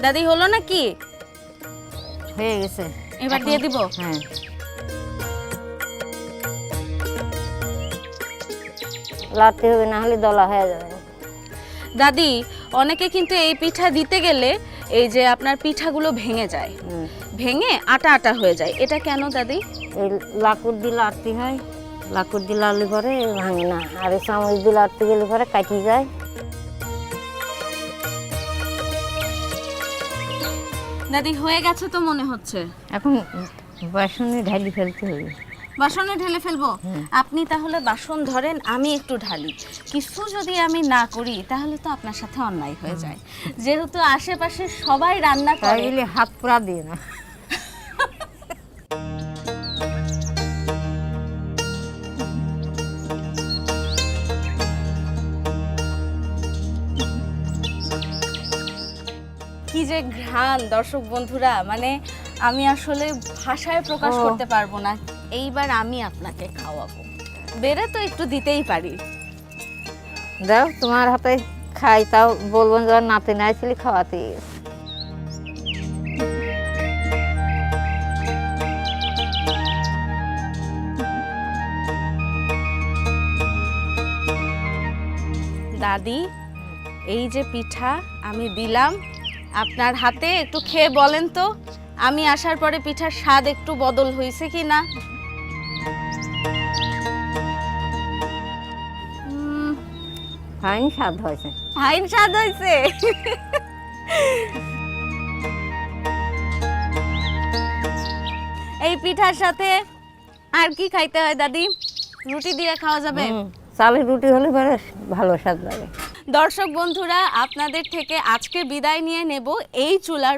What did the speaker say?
দাদি হলো নাকি? হয়ে গেছে, এবার দিয়ে দিব। হ্যাঁ লাড়তে হবে, না হলে দলা হয়ে যাবে। দাদি অনেকে কিন্তু এই পিঠা দিতে গেলে এই যে আপনার পিঠাগুলো ভেঙে যায়, ভেঙে আটা আটা হয়ে যায়, এটা কেন দাদি? এই লাকুর দিয়ে লাড়তে হয়, লাকুর দিয়ে লাড়লে পরে ভাঙে না, আর এই চামচ দিয়ে লাড়তে গেলে পরে কাটি যায়। দাদি হয়ে গেছে তো মনে হচ্ছে। এখন বাসনে ঢালি ফেলতে হবে। বাসনে ঢেলে ফেলবো? আপনি তাহলে বাসন ধরেন, আমি একটু ঢালি। কিছু যদি আমি না করি তাহলে তো আপনার সাথে অন্যায় হয়ে যায়, যেহেতু আশেপাশে সবাই রান্না করে। তাইলে হাত পুরা দিয়ে না। কি যে ঘ্রাণ দর্শক বন্ধুরা, মানে আমি আসলে ভাষায় প্রকাশ করতে পারবো না। এইবার আমি আপনাকে খাওয়াবো, বেড়ে তো একটু দিতেই পারি। দাও তোমার হাতে খাই, তাও বলবেন যে নাতে নাইছিলি খাওয়াতে। দাদি এই যে পিঠা আমি দিলাম আপনার হাতে, একটু খেয়ে বলেন তো আমি আসার পরে পিঠার স্বাদ একটু বদল হয়েছে কি না? ফাইন স্বাদ হয়েছে। ফাইন স্বাদ হয়েছে। এই পিঠার সাথে আর কি খাইতে হয় দাদি? রুটি দিয়ে খাওয়া যাবে? চালের রুটি হলে পরে ভালো স্বাদ লাগে। দর্শক বন্ধুরা, আপনাদের থেকে আজকে বিদায় নিয়ে নেব এই চুলার